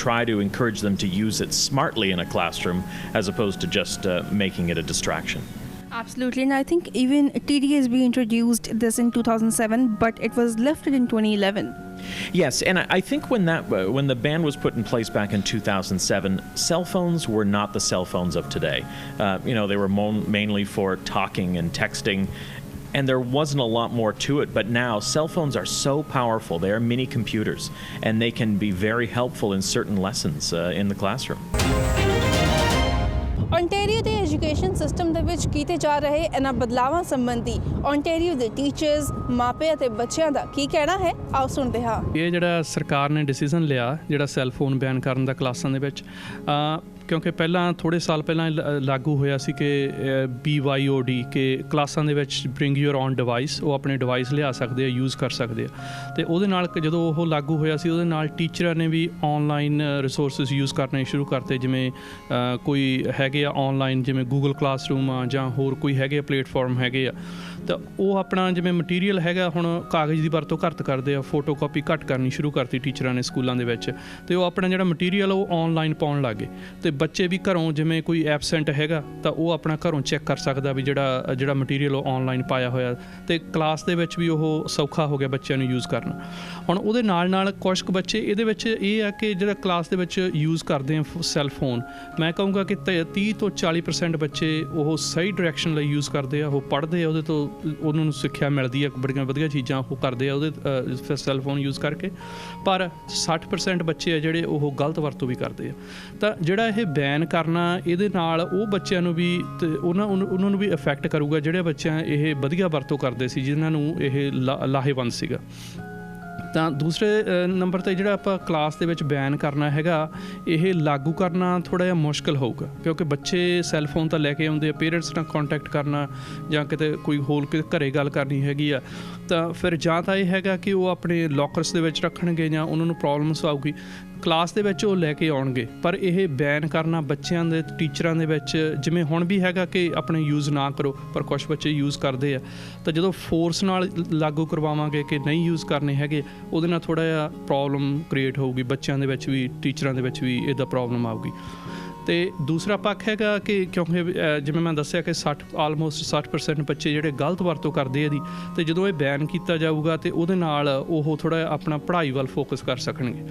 try to encourage them to use it smartly in a classroom as opposed to just making it a distraction. Absolutely, and I think even TDSB introduced this in 2007, but it was lifted in 2011. Yes, and I think when the ban was put in place back in 2007, cell phones were not the cell phones of today. They were mainly for talking and texting, and there wasn't a lot more to it. But now cell phones are so powerful; they are mini computers, and they can be very helpful in certain lessons in the classroom. Ontario ਦੇ education system ਦੇ ਵਿੱਚ ਕੀਤੇ ਜਾ ਰਹੇ ਇਹਨਾਂ ਬਦਲਾਵਾਂ ਸੰਬੰਧੀ Ontario ਦੇ ਟੀਚਰਸ, ਮਾਪੇ ਅਤੇ ਬੱਚਿਆਂ ਦਾ ਕੀ ਕਹਿਣਾ ਹੈ, ਆਓ ਸੁਣਦੇ ਹਾਂ। ਇਹ ਜਿਹੜਾ ਸਰਕਾਰ ਨੇ ਡਿਸੀਜਨ ਲਿਆ ਜਿਹੜਾ ਸੈੱਲ ਫੋਨ ਬੈਨ ਕਰਨ ਦਾ ਕਲਾਸਾਂ ਦੇ ਵਿੱਚ, ਕਿਉਂਕਿ ਪਹਿਲਾਂ ਥੋੜ੍ਹੇ ਸਾਲ ਪਹਿਲਾਂ ਲਾਗੂ ਹੋਇਆ ਸੀ ਕਿ BYOD ਕਿ ਕਲਾਸਾਂ ਦੇ ਵਿੱਚ ਬ੍ਰਿੰਗ ਯੂਰ ਓਨ ਡਿਵਾਈਸ, ਉਹ ਆਪਣੇ ਡਿਵਾਈਸ ਲਿਆ ਸਕਦੇ ਆ, ਯੂਜ਼ ਕਰ ਸਕਦੇ ਆ। ਅਤੇ ਉਹਦੇ ਨਾਲ ਜਦੋਂ ਉਹ ਲਾਗੂ ਹੋਇਆ ਸੀ ਉਹਦੇ ਨਾਲ ਟੀਚਰਾਂ ਨੇ ਵੀ ਔਨਲਾਈਨ ਰਿਸੋਰਸਿਸ ਯੂਜ਼ ਕਰਨੇ ਸ਼ੁਰੂ ਕਰਤੇ, ਜਿਵੇਂ ਕੋਈ ਹੈਗੇ ਆ ਔਨਲਾਈਨ ਜਿਵੇਂ ਗੂਗਲ ਕਲਾਸਰੂਮ ਆ ਜਾਂ ਹੋਰ ਕੋਈ ਹੈਗੇ ਆ ਪਲੇਟਫਾਰਮ ਹੈਗੇ ਆ, ਤਾਂ ਉਹ ਆਪਣਾ ਜਿਵੇਂ ਮਟੀਰੀਅਲ ਹੈਗਾ ਹੁਣ ਕਾਗਜ਼ ਦੀ ਵਰਤੋਂ ਘੱਟ ਕਰਦੇ ਆ, ਫੋਟੋ ਕਾਪੀ ਘੱਟ ਕਰਨੀ ਸ਼ੁਰੂ ਕਰਤੀ ਟੀਚਰਾਂ ਨੇ ਸਕੂਲਾਂ ਦੇ ਵਿੱਚ, ਅਤੇ ਉਹ ਆਪਣਾ ਜਿਹੜਾ ਮਟੀਰੀਅਲ ਉਹ ਔਨਲਾਈਨ ਪਾਉਣ ਲੱਗ ਗਏ। ਅਤੇ ਬੱਚੇ ਵੀ ਘਰੋਂ ਜਿਵੇਂ ਕੋਈ ਐਬਸੈਂਟ ਹੈਗਾ ਤਾਂ ਉਹ ਆਪਣਾ ਘਰੋਂ ਚੈੱਕ ਕਰ ਸਕਦਾ ਵੀ ਜਿਹੜਾ ਮਟੀਰੀਅਲ ਉਹ ਔਨਲਾਈਨ ਪਾਇਆ ਹੋਇਆ, ਅਤੇ ਕਲਾਸ ਦੇ ਵਿੱਚ ਵੀ ਉਹ ਸੌਖਾ ਹੋ ਗਿਆ ਬੱਚਿਆਂ ਨੂੰ ਯੂਜ਼ ਕਰਨਾ। ਹੁਣ ਉਹਦੇ ਨਾਲ ਕੁਛ ਕੁ ਬੱਚੇ ਇਹਦੇ ਵਿੱਚ ਇਹ ਆ ਕਿ ਜਿਹੜਾ ਕਲਾਸ ਦੇ ਵਿੱਚ ਯੂਜ਼ ਕਰਦੇ ਆ ਸੈੱਲ ਫੋਨ, ਮੈਂ ਕਹੂੰਗਾ ਕਿ 30 ਤੋਂ 40% ਬੱਚੇ ਉਹ ਸਹੀ ਡਾਇਰੈਕਸ਼ਨ ਲਈ ਯੂਜ਼ ਕਰਦੇ ਆ, ਉਹ ਪੜ੍ਹਦੇ ਆ ਉਹਦੇ ਤੋਂ, ਉਹਨਾਂ ਨੂੰ ਸਿੱਖਿਆ ਮਿਲਦੀ ਆ, ਬੜੀਆਂ ਵਧੀਆ ਚੀਜ਼ਾਂ ਉਹ ਕਰਦੇ ਆ ਉਹਦੇ ਸੈੱਲ ਫੋਨ ਯੂਜ਼ ਕਰਕੇ, ਪਰ 60% ਬੱਚੇ ਆ ਜਿਹੜੇ ਉਹ ਗਲਤ ਵਰਤੋਂ ਵੀ ਕਰਦੇ ਆ। ਤਾਂ ਜਿਹੜਾ ਇਹ ਬੈਨ ਕਰਨਾ ਇਹਦੇ ਨਾਲ ਉਹ ਬੱਚਿਆਂ ਨੂੰ ਵੀ ਅਤੇ ਉਹਨਾਂ ਨੂੰ ਵੀ ਇਫੈਕਟ ਕਰੂਗਾ ਜਿਹੜੇ ਬੱਚਿਆਂ ਇਹ ਵਧੀਆ ਵਰਤੋਂ ਕਰਦੇ ਸੀ, ਜਿਨ੍ਹਾਂ ਨੂੰ ਇਹ ਲਾਹੇਵੰਦ ਸੀਗਾ। ਤਾਂ ਦੂਸਰੇ ਨੰਬਰ 'ਤੇ ਜਿਹੜਾ ਆਪਾਂ ਕਲਾਸ ਦੇ ਵਿੱਚ ਬੈਨ ਕਰਨਾ ਹੈਗਾ, ਇਹ ਲਾਗੂ ਕਰਨਾ ਥੋੜ੍ਹਾ ਜਿਹਾ ਮੁਸ਼ਕਿਲ ਹੋਊਗਾ, ਕਿਉਂਕਿ ਬੱਚੇ ਸੈੱਲ ਫੋਨ ਤਾਂ ਲੈ ਕੇ ਆਉਂਦੇ ਆ, ਪੇਰੈਂਟਸ ਨਾਲ ਕੰਟੈਕਟ ਕਰਨਾ ਜਾਂ ਕਿਤੇ ਕੋਈ ਹੋਰ ਘਰੇ ਗੱਲ ਕਰਨੀ ਹੈਗੀ ਆ, ਤਾਂ ਫਿਰ ਜਾਂ ਤਾਂ ਇਹ ਹੈਗਾ ਕਿ ਉਹ ਆਪਣੇ ਲੋਕਰਸ ਦੇ ਵਿੱਚ ਰੱਖਣਗੇ ਜਾਂ ਉਹਨਾਂ ਨੂੰ ਪ੍ਰੋਬਲਮਸ ਆਊਗੀ। ਕਲਾਸ ਦੇ ਵਿੱਚ ਉਹ ਲੈ ਕੇ ਆਉਣਗੇ, ਪਰ ਇਹ ਬੈਨ ਕਰਨਾ ਬੱਚਿਆਂ ਦੇ ਟੀਚਰਾਂ ਦੇ ਵਿੱਚ, ਜਿਵੇਂ ਹੁਣ ਵੀ ਹੈਗਾ ਕਿ ਆਪਣੇ ਯੂਜ਼ ਨਾ ਕਰੋ, ਪਰ ਕੁਛ ਬੱਚੇ ਯੂਜ਼ ਕਰਦੇ ਆ, ਤਾਂ ਜਦੋਂ ਫੋਰਸ ਨਾਲ ਲਾਗੂ ਕਰਵਾਵਾਂਗੇ ਕਿ ਨਹੀਂ ਯੂਜ਼ ਕਰਨੇ ਹੈਗੇ, ਉਹਦੇ ਨਾਲ ਥੋੜ੍ਹਾ ਜਿਹਾ ਪ੍ਰੋਬਲਮ ਕ੍ਰੀਏਟ ਹੋਊਗੀ ਬੱਚਿਆਂ ਦੇ ਵਿੱਚ ਵੀ, ਟੀਚਰਾਂ ਦੇ ਵਿੱਚ ਵੀ ਇਹਦਾ ਪ੍ਰੋਬਲਮ ਆਊਗੀ। ਅਤੇ ਦੂਸਰਾ ਪੱਖ ਹੈਗਾ ਕਿ ਕਿਉਂਕਿ ਜਿਵੇਂ ਮੈਂ ਦੱਸਿਆ ਕਿ ਆਲਮੋਸਟ 60% ਬੱਚੇ ਜਿਹੜੇ ਗਲਤ ਵਰਤੋਂ ਕਰਦੇ ਇਹਦੀ, ਅਤੇ ਜਦੋਂ ਇਹ ਬੈਨ ਕੀਤਾ ਜਾਊਗਾ ਤਾਂ ਉਹਦੇ ਨਾਲ ਉਹ ਥੋੜ੍ਹਾ ਆਪਣਾ ਪੜ੍ਹਾਈ ਵੱਲ ਫੋਕਸ ਕਰ ਸਕਣਗੇ।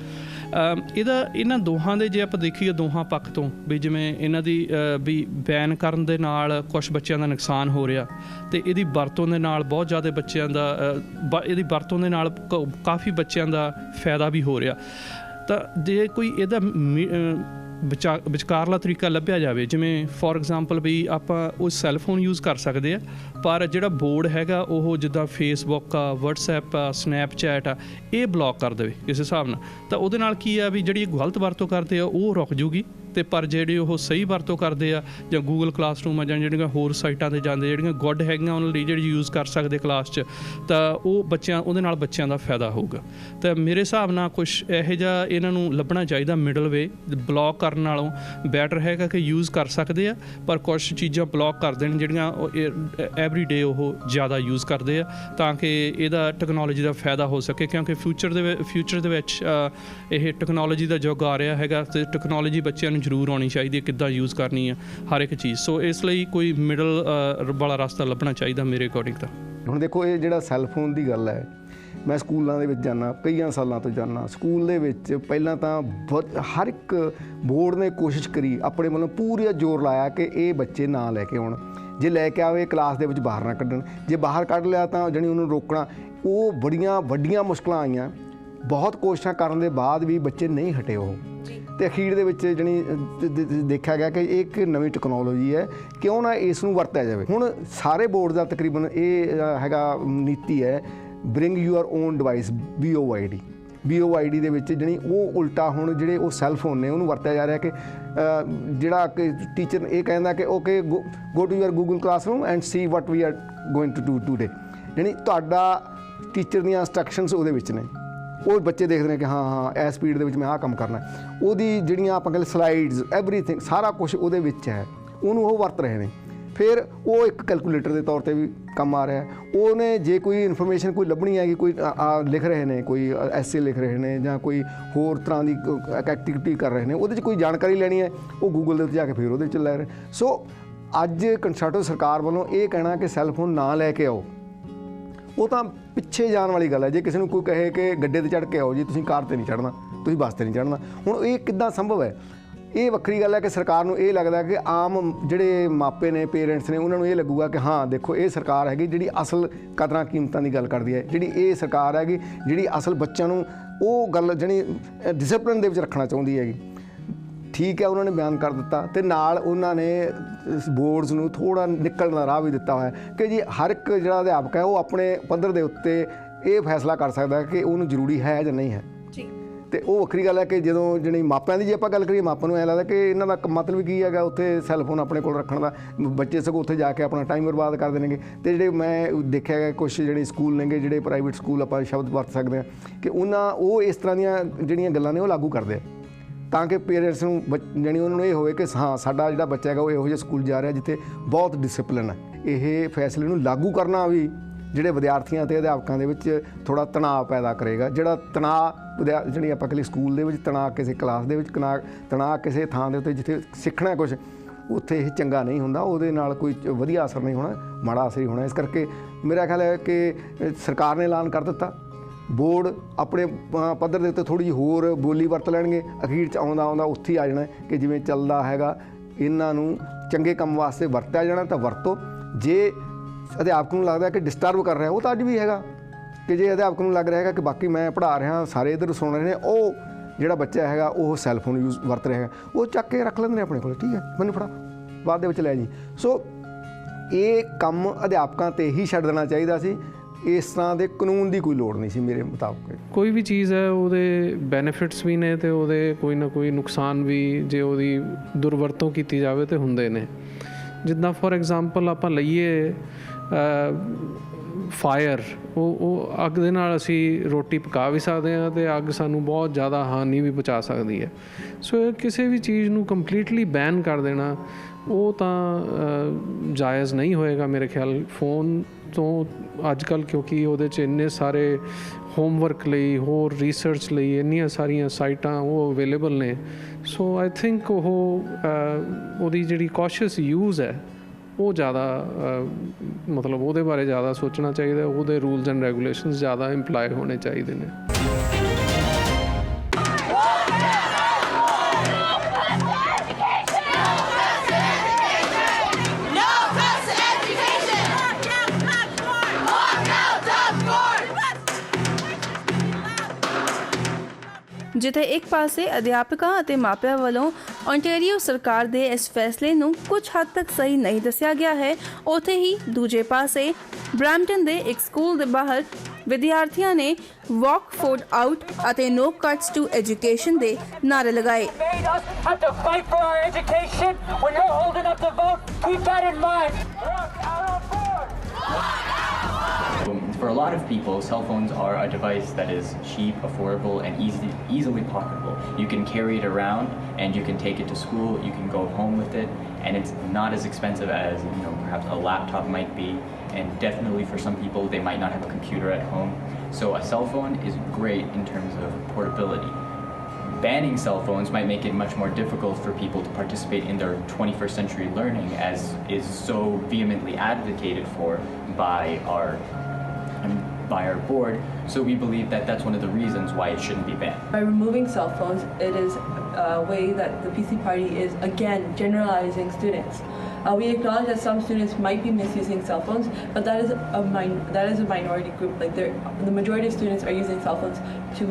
ਇਹਨਾਂ ਦੋਹਾਂ ਦੇ ਜੇ ਆਪਾਂ ਦੇਖੀਏ ਦੋਹਾਂ ਪੱਖ ਤੋਂ, ਵੀ ਜਿਵੇਂ ਇਹਨਾਂ ਦੀ ਵੀ ਬੈਨ ਕਰਨ ਦੇ ਨਾਲ ਕੁਛ ਬੱਚਿਆਂ ਦਾ ਨੁਕਸਾਨ ਹੋ ਰਿਹਾ, ਅਤੇ ਇਹਦੀ ਵਰਤੋਂ ਦੇ ਨਾਲ ਬਹੁਤ ਜ਼ਿਆਦਾ ਬੱਚਿਆਂ ਦਾ ਇਹਦੀ ਵਰਤੋਂ ਦੇ ਨਾਲ ਕਾਫੀ ਬੱਚਿਆਂ ਦਾ ਫਾਇਦਾ ਵੀ ਹੋ ਰਿਹਾ। ਤਾਂ ਜੇ ਕੋਈ ਇਹਦਾ ਵਿਚਕਾਰਲਾ ਤਰੀਕਾ ਲੱਭਿਆ ਜਾਵੇ, ਜਿਵੇਂ ਫੋਰ ਐਗਜ਼ਾਮਪਲ ਵੀ ਆਪਾਂ ਉਹ ਸੈੱਲਫੋਨ ਯੂਜ਼ ਕਰ ਸਕਦੇ ਆ, ਪਰ ਜਿਹੜਾ ਬੋਰਡ ਹੈਗਾ ਉਹ ਜਿੱਦਾਂ ਫੇਸਬੁੱਕ ਆ, ਵਟਸਐਪ ਆ, ਸਨੈਪਚੈਟ ਆ, ਇਹ ਬਲੌਕ ਕਰ ਦੇਵੇ ਇਸ ਹਿਸਾਬ ਨਾਲ, ਤਾਂ ਉਹਦੇ ਨਾਲ ਕੀ ਆ ਵੀ ਜਿਹੜੀ ਗਲਤ ਵਰਤੋਂ ਕਰਦੇ ਆ ਉਹ ਰੁਕ ਜੂਗੀ, ਅਤੇ ਪਰ ਜਿਹੜੇ ਉਹ ਸਹੀ ਵਰਤੋਂ ਕਰਦੇ ਆ ਜਾਂ ਗੂਗਲ ਕਲਾਸਰੂਮ ਆ ਜਾਂ ਜਿਹੜੀਆਂ ਹੋਰ ਸਾਈਟਾਂ 'ਤੇ ਜਾਂਦੇ, ਜਿਹੜੀਆਂ ਗੁੱਡ ਹੈਗੀਆਂ ਉਹਨਾਂ ਲਈ ਜਿਹੜੀ ਯੂਜ਼ ਕਰ ਸਕਦੇ ਕਲਾਸ 'ਚ, ਤਾਂ ਉਹ ਉਹਦੇ ਨਾਲ ਬੱਚਿਆਂ ਦਾ ਫਾਇਦਾ ਹੋਊਗਾ। ਤਾਂ ਮੇਰੇ ਹਿਸਾਬ ਨਾਲ ਕੁਛ ਇਹੋ ਜਿਹਾ ਇਹਨਾਂ ਨੂੰ ਲੱਭਣਾ ਚਾਹੀਦਾ ਮਿਡਲ ਵੇ। ਬਲੌਕ ਕਰਨ ਨਾਲੋਂ ਬੈਟਰ ਹੈਗਾ ਕਿ ਯੂਜ਼ ਕਰ ਸਕਦੇ ਆ, ਪਰ ਕੁਛ ਚੀਜ਼ਾਂ ਬਲੌਕ ਕਰ ਦੇਣ ਜਿਹੜੀਆਂ ਐਵਰੀ ਡੇ ਉਹ ਜ਼ਿਆਦਾ ਯੂਜ਼ ਕਰਦੇ ਆ, ਤਾਂ ਕਿ ਇਹਦਾ ਟੈਕਨੋਲੋਜੀ ਦਾ ਫਾਇਦਾ ਹੋ ਸਕੇ, ਕਿਉਂਕਿ ਫਿਊਚਰ ਦੇ ਵਿੱਚ ਇਹ ਟੈਕਨੋਲੋਜੀ ਦਾ ਯੁੱਗ ਆ ਰਿਹਾ ਹੈਗਾ, ਅਤੇ ਟੈਕਨੋਲੋਜੀ ਬੱਚਿਆਂ ਨੂੰ ਜ਼ਰੂਰ ਆਉਣੀ ਚਾਹੀਦੀ ਹੈ ਕਿੱਦਾਂ ਯੂਜ਼ ਕਰਨੀ ਆ ਹਰ ਇੱਕ ਚੀਜ਼। ਸੋ ਇਸ ਲਈ ਕੋਈ ਮਿਡਲ ਵਾਲਾ ਰਸਤਾ ਲੱਭਣਾ ਚਾਹੀਦਾ ਮੇਰੇ ਅਕੋਰਡਿੰਗ ਤਾਂ। ਹੁਣ ਦੇਖੋ, ਇਹ ਜਿਹੜਾ ਸੈੱਲਫੋਨ ਦੀ ਗੱਲ ਹੈ, ਮੈਂ ਸਕੂਲਾਂ ਦੇ ਵਿੱਚ ਜਾਂਦਾ, ਕਈਆਂ ਸਾਲਾਂ ਤੋਂ ਜਾਂਦਾ। ਸਕੂਲ ਦੇ ਵਿੱਚ ਪਹਿਲਾਂ ਤਾਂ ਹਰ ਇੱਕ ਬੋਰਡ ਨੇ ਕੋਸ਼ਿਸ਼ ਕਰੀ, ਆਪਣੇ ਵੱਲੋਂ ਪੂਰਾ ਜ਼ੋਰ ਲਾਇਆ ਕਿ ਇਹ ਬੱਚੇ ਨਾ ਲੈ ਕੇ ਆਉਣ, ਜੇ ਲੈ ਕੇ ਆਵੇ ਕਲਾਸ ਦੇ ਵਿੱਚ ਬਾਹਰ ਨਾ ਕੱਢਣ, ਜੇ ਬਾਹਰ ਕੱਢ ਲਿਆ ਤਾਂ ਜਾਣੀ ਉਹਨੂੰ ਰੋਕਣਾ। ਉਹ ਬੜੀਆਂ ਵੱਡੀਆਂ ਮੁਸ਼ਕਲਾਂ ਆਈਆਂ, ਬਹੁਤ ਕੋਸ਼ਿਸ਼ਾਂ ਕਰਨ ਦੇ ਬਾਅਦ ਵੀ ਬੱਚੇ ਨਹੀਂ ਹਟੇ ਉਹ, ਅਤੇ ਅਖੀਰ ਦੇ ਵਿੱਚ ਜਾਣੀ ਦੇਖਿਆ ਗਿਆ ਕਿ ਇਹ ਇੱਕ ਨਵੀਂ ਟੈਕਨੋਲੋਜੀ ਹੈ, ਕਿਉਂ ਨਾ ਇਸ ਨੂੰ ਵਰਤਿਆ ਜਾਵੇ। ਹੁਣ ਸਾਰੇ ਬੋਰਡ ਦਾ ਤਕਰੀਬਨ ਇਹ ਹੈਗਾ ਨੀਤੀ ਹੈ, bring your own device, BOID ਦੇ ਵਿੱਚ ਜਾਣੀ ਉਹ ਉਲਟਾ ਹੁਣ ਜਿਹੜੇ ਉਹ ਸੈੱਲਫੋਨ ਨੇ ਉਹਨੂੰ ਵਰਤਿਆ ਜਾ ਰਿਹਾ ਕਿ ਜਿਹੜਾ ਕਿ ਟੀਚਰ ਇਹ ਕਹਿੰਦਾ ਕਿ okay go to your Google classroom and see what we are going to do today, ਜਾਣੀ ਤੁਹਾਡਾ ਟੀਚਰ ਦੀਆਂ ਇੰਸਟਰਕਸ਼ਨਸ ਉਹਦੇ ਵਿੱਚ ਨੇ। ਉਹ ਬੱਚੇ ਦੇਖਦੇ ਨੇ ਕਿ ਹਾਂ ਇਸ ਸਪੀਡ ਦੇ ਵਿੱਚ ਮੈਂ ਆਹ ਕੰਮ ਕਰਨਾ, ਉਹਦੀ ਜਿਹੜੀਆਂ ਆਪਾਂ ਕਹਿੰਦੇ ਸਲਾਈਡਸ, ਐਵਰੀਥਿੰਗ, ਸਾਰਾ ਕੁਛ ਉਹਦੇ ਵਿੱਚ ਹੈ, ਉਹਨੂੰ ਉਹ ਵਰਤ ਰਹੇ ਨੇ। ਫਿਰ ਉਹ ਇੱਕ ਕੈਲਕੂਲੇਟਰ ਦੇ ਤੌਰ 'ਤੇ ਵੀ ਕੰਮ ਆ ਰਿਹਾ। ਉਹਨੇ ਜੇ ਕੋਈ ਇਨਫੋਰਮੇਸ਼ਨ ਕੋਈ ਲੱਭਣੀ ਹੈਗੀ, ਕੋਈ ਲਿਖ ਰਹੇ ਨੇ, ਕੋਈ ਐਸੇ ਲਿਖ ਰਹੇ ਨੇ ਜਾਂ ਕੋਈ ਹੋਰ ਤਰ੍ਹਾਂ ਦੀ ਐਕਟੀਵਿਟੀ ਕਰ ਰਹੇ ਨੇ, ਉਹਦੇ 'ਚ ਕੋਈ ਜਾਣਕਾਰੀ ਲੈਣੀ ਹੈ, ਉਹ ਗੂਗਲ ਦੇ ਉੱਤੇ ਜਾ ਕੇ ਫਿਰ ਉਹਦੇ 'ਚ ਲੈ ਰਹੇ। ਸੋ ਅੱਜ ਕੰਸਰਵੇਟਿਵ ਸਰਕਾਰ ਵੱਲੋਂ ਇਹ ਕਹਿਣਾ ਕਿ ਸੈੱਲਫੋਨ ਨਾ ਲੈ ਕੇ ਆਓ, ਉਹ ਤਾਂ ਪਿੱਛੇ ਜਾਣ ਵਾਲੀ ਗੱਲ ਹੈ। ਜੇ ਕਿਸੇ ਨੂੰ ਕੋਈ ਕਹੇ ਕਿ ਗੱਡੇ 'ਤੇ ਚੜ੍ਹ ਕੇ ਆਓ ਜੀ, ਤੁਸੀਂ ਕਾਰ 'ਤੇ ਨਹੀਂ ਚੜ੍ਹਨਾ, ਤੁਸੀਂ ਬੱਸ 'ਤੇ ਨਹੀਂ ਚੜ੍ਹਨਾ, ਹੁਣ ਇਹ ਕਿੱਦਾਂ ਸੰਭਵ ਹੈ? ਇਹ ਵੱਖਰੀ ਗੱਲ ਹੈ ਕਿ ਸਰਕਾਰ ਨੂੰ ਇਹ ਲੱਗਦਾ ਕਿ ਆਮ ਜਿਹੜੇ ਮਾਪੇ ਨੇ, ਪੇਰੈਂਟਸ ਨੇ, ਉਹਨਾਂ ਨੂੰ ਇਹ ਲੱਗੂਗਾ ਕਿ ਹਾਂ ਦੇਖੋ ਇਹ ਸਰਕਾਰ ਹੈਗੀ ਜਿਹੜੀ ਅਸਲ ਕਦਰਾਂ ਕੀਮਤਾਂ ਦੀ ਗੱਲ ਕਰਦੀ ਹੈ, ਜਿਹੜੀ ਇਹ ਸਰਕਾਰ ਹੈਗੀ ਜਿਹੜੀ ਅਸਲ ਬੱਚਿਆਂ ਨੂੰ ਉਹ ਗੱਲ ਜਿਹੜੀ ਡਿਸਪਲਿਨ ਦੇ ਵਿੱਚ ਰੱਖਣਾ ਚਾਹੁੰਦੀ ਹੈਗੀ। ਠੀਕ ਹੈ, ਉਹਨਾਂ ਨੇ ਬਿਆਨ ਕਰ ਦਿੱਤਾ, ਅਤੇ ਨਾਲ ਉਹਨਾਂ ਨੇ ਬੋਰਡਸ ਨੂੰ ਥੋੜ੍ਹਾ ਨਿਕਲਣ ਦਾ ਰਾਹ ਵੀ ਦਿੱਤਾ ਹੋਇਆ ਕਿ ਜੀ ਹਰ ਇੱਕ ਜਿਹੜਾ ਅਧਿਆਪਕ ਹੈ ਉਹ ਆਪਣੇ ਪੱਧਰ ਦੇ ਉੱਤੇ ਇਹ ਫੈਸਲਾ ਕਰ ਸਕਦਾ ਕਿ ਉਹਨੂੰ ਜ਼ਰੂਰੀ ਹੈ ਜਾਂ ਨਹੀਂ ਹੈ। ਅਤੇ ਉਹ ਵੱਖਰੀ ਗੱਲ ਹੈ ਕਿ ਜਦੋਂ ਜਿਹੜੀ ਮਾਪਿਆਂ ਦੀ ਜੇ ਆਪਾਂ ਗੱਲ ਕਰੀਏ, ਮਾਪਿਆਂ ਨੂੰ ਐਂ ਲੱਗਦਾ ਕਿ ਇਹਨਾਂ ਦਾ ਮਤਲਬ ਕੀ ਹੈਗਾ ਉੱਥੇ ਸੈੱਲਫੋਨ ਆਪਣੇ ਕੋਲ ਰੱਖਣ ਦਾ, ਬੱਚੇ ਸਗੋਂ ਉੱਥੇ ਜਾ ਕੇ ਆਪਣਾ ਟਾਈਮ ਬਰਬਾਦ ਕਰ ਦੇਣਗੇ। ਅਤੇ ਜਿਹੜੇ ਮੈਂ ਦੇਖਿਆ ਗਿਆ ਕੁਛ ਜਿਹੜੇ ਸਕੂਲ ਨੇਗੇ, ਜਿਹੜੇ ਪ੍ਰਾਈਵੇਟ ਸਕੂਲ ਆਪਾਂ ਸ਼ਬਦ ਵਰਤ ਸਕਦੇ ਹਾਂ ਕਿ ਉਹ ਇਸ ਤਰ੍ਹਾਂ ਦੀਆਂ ਜਿਹੜੀਆਂ ਗੱਲਾਂ ਨੇ ਉਹ ਲਾਗੂ ਕਰਦੇ ਆ, ਤਾਂ ਕਿ ਪੇਰੈਂਟਸ ਨੂੰ ਜਾਣੀ ਉਹਨਾਂ ਨੂੰ ਇਹ ਹੋਵੇ ਕਿ ਹਾਂ ਸਾਡਾ ਜਿਹੜਾ ਬੱਚਾ ਹੈਗਾ ਉਹ ਇਹੋ ਜਿਹੇ ਸਕੂਲ ਜਾ ਰਿਹਾ ਜਿੱਥੇ ਬਹੁਤ ਡਿਸਿਪਲਿਨ ਹੈ। ਇਹ ਫੈਸਲੇ ਨੂੰ ਲਾਗੂ ਕਰਨਾ ਵੀ ਜਿਹੜੇ ਵਿਦਿਆਰਥੀਆਂ ਅਤੇ ਅਧਿਆਪਕਾਂ ਦੇ ਵਿੱਚ ਥੋੜ੍ਹਾ ਤਣਾਅ ਪੈਦਾ ਕਰੇਗਾ। ਜਿਹੜਾ ਤਣਾਅ ਜਿਹੜੀ ਆਪਾਂ ਕਹਿੰਦੇ ਸਕੂਲ ਦੇ ਵਿੱਚ ਤਣਾਅ, ਕਿਸੇ ਕਲਾਸ ਦੇ ਵਿੱਚ ਤਣਾਅ ਕਿਸੇ ਥਾਂ ਦੇ ਉੱਤੇ ਜਿੱਥੇ ਸਿੱਖਣਾ ਕੁਛ, ਉੱਥੇ ਇਹ ਚੰਗਾ ਨਹੀਂ ਹੁੰਦਾ, ਉਹਦੇ ਨਾਲ ਕੋਈ ਵਧੀਆ ਅਸਰ ਨਹੀਂ ਹੋਣਾ, ਮਾੜਾ ਅਸਰ ਹੀ ਹੋਣਾ। ਇਸ ਕਰਕੇ ਮੇਰਾ ਖਿਆਲ ਹੈ ਕਿ ਸਰਕਾਰ ਨੇ ਐਲਾਨ ਕਰ ਦਿੱਤਾ, ਬੋਰਡ ਆਪਣੇ ਪੱਧਰ ਦੇ ਉੱਤੇ ਥੋੜ੍ਹੀ ਜਿਹੀ ਹੋਰ ਬੋਲੀ ਵਰਤ ਲੈਣਗੇ, ਅਖੀਰ 'ਚ ਆਉਂਦਾ ਉੱਥੇ ਹੀ ਆ ਜਾਣਾ ਕਿ ਜਿਵੇਂ ਚੱਲਦਾ ਹੈਗਾ, ਇਹਨਾਂ ਨੂੰ ਚੰਗੇ ਕੰਮ ਵਾਸਤੇ ਵਰਤਿਆ ਜਾਣਾ ਤਾਂ ਵਰਤੋ। ਜੇ ਅਧਿਆਪਕ ਨੂੰ ਲੱਗਦਾ ਕਿ ਡਿਸਟਰਬ ਕਰ ਰਿਹਾ, ਉਹ ਤਾਂ ਅੱਜ ਵੀ ਹੈਗਾ ਕਿ ਜੇ ਅਧਿਆਪਕ ਨੂੰ ਲੱਗ ਰਿਹਾ ਹੈਗਾ ਕਿ ਬਾਕੀ ਮੈਂ ਪੜ੍ਹਾ ਰਿਹਾ, ਸਾਰੇ ਇੱਧਰ ਸੁਣ ਰਹੇ ਨੇ, ਉਹ ਜਿਹੜਾ ਬੱਚਾ ਹੈਗਾ ਉਹ ਸੈੱਲਫੋਨ ਵਰਤ ਰਿਹਾ ਹੈਗਾ, ਉਹ ਚੱਕ ਕੇ ਰੱਖ ਲੈਂਦੇ ਨੇ ਆਪਣੇ ਕੋਲ, ਠੀਕ ਹੈ ਮੈਨੂੰ ਫੜਾ, ਬਾਅਦ ਦੇ ਵਿੱਚ ਲੈ ਜੀ। ਸੋ ਇਹ ਕੰਮ ਅਧਿਆਪਕਾਂ 'ਤੇ ਹੀ ਛੱਡ ਦੇਣਾ ਚਾਹੀਦਾ ਸੀ, ਇਸ ਤਰ੍ਹਾਂ ਦੇ ਕਾਨੂੰਨ ਦੀ ਕੋਈ ਲੋੜ ਨਹੀਂ ਸੀ ਮੇਰੇ ਮੁਤਾਬਕ। ਕੋਈ ਵੀ ਚੀਜ਼ ਹੈ ਉਹਦੇ ਬੈਨੀਫਿਟਸ ਵੀ ਨੇ ਅਤੇ ਉਹਦੇ ਕੋਈ ਨਾ ਕੋਈ ਨੁਕਸਾਨ ਵੀ, ਜੇ ਉਹਦੀ ਦੁਰਵਰਤੋਂ ਕੀਤੀ ਜਾਵੇ ਤਾਂ ਹੁੰਦੇ ਨੇ। ਜਿੱਦਾਂ ਫੋਰ ਐਗਜ਼ਾਮਪਲ ਆਪਾਂ ਲਈਏ ਫਾਇਰ ਉਹ ਅੱਗ ਦੇ ਨਾਲ ਅਸੀਂ ਰੋਟੀ ਪਕਾ ਵੀ ਸਕਦੇ ਹਾਂ ਅਤੇ ਅੱਗ ਸਾਨੂੰ ਬਹੁਤ ਜ਼ਿਆਦਾ ਹਾਨੀ ਵੀ ਪਹੁੰਚਾ ਸਕਦੀ ਹੈ। ਸੋ ਕਿਸੇ ਵੀ ਚੀਜ਼ ਨੂੰ ਕੰਪਲੀਟਲੀ ਬੈਨ ਕਰ ਦੇਣਾ ਉਹ ਤਾਂ ਜਾਇਜ਼ ਨਹੀਂ ਹੋਏਗਾ ਮੇਰੇ ਖਿਆਲ। ਫੋਨ ਤੋਂ ਅੱਜ ਕੱਲ੍ਹ ਕਿਉਂਕਿ ਉਹਦੇ 'ਚ ਇੰਨੇ ਸਾਰੇ ਹੋਮਵਰਕ ਲਈ ਹੋਰ ਰਿਸਰਚ ਲਈ ਇੰਨੀਆਂ ਸਾਰੀਆਂ ਸਾਈਟਾਂ ਉਹ ਅਵੇਲੇਬਲ ਨੇ। ਸੋ ਆਈ ਥਿੰਕ ਉਹਦੀ ਜਿਹੜੀ ਕੌਸ਼ੀਅਸ ਯੂਜ਼ ਹੈ ਉਹ ਜ਼ਿਆਦਾ ਮਤਲਬ ਉਹਦੇ ਬਾਰੇ ਜ਼ਿਆਦਾ ਸੋਚਣਾ ਚਾਹੀਦਾ। ਉਹਦੇ ਰੂਲਸ ਐਂਡ ਰੈਗੂਲੇਸ਼ਨਸ ਜ਼ਿਆਦਾ ਇੰਪਲਾਈ ਹੋਣੇ ਚਾਹੀਦੇ ਨੇ। ਜਿੱਥੇ ਇੱਕ ਪਾਸੇ ਅਧਿਆਪਕਾਂ ਅਤੇ ਮਾਪਿਆਂ ਵੱਲੋਂ ਓਨਟਾਰੀਓ ਸਰਕਾਰ ਦੇ ਇਸ ਫੈਸਲੇ ਨੂੰ ਕੁਝ ਹੱਦ ਤੱਕ ਸਹੀ ਨਹੀਂ ਦੱਸਿਆ ਗਿਆ ਹੈ, ਉੱਥੇ ਹੀ ਦੂਜੇ ਪਾਸੇ ਬਰੈਂਪਟਨ ਦੇ ਇੱਕ ਸਕੂਲ ਦੇ ਬਾਹਰ ਵਿਦਿਆਰਥੀਆਂ ਨੇ ਵਾਕ ਫੋਰ ਆਊਟ ਅਤੇ ਨੋ ਕੱਟਸ ਟੂ ਐਜੂਕੇਸ਼ਨ ਦੇ ਨਾਅਰੇ ਲਗਾਏ। For a lot of people, cell phones are a device that is cheap, affordable, and easily pocketable. You can carry it around, and you can take it to school. You can go home with it, and it's not as expensive as perhaps a laptop might be. And definitely, for some people, they might not have a computer at home. So a cell phone is great in terms of portability. Banning cell phones might make it much more difficult for people to participate in their 21st century learning, as is so vehemently advocated for by our board. So we believe that that's one of the reasons why it shouldn't be banned. By removing cell phones, it is a way that the PC Party is again generalizing students. We acknowledge that some students might be misusing cell phones, but that is a minority group. Like the majority of students are using cell phones to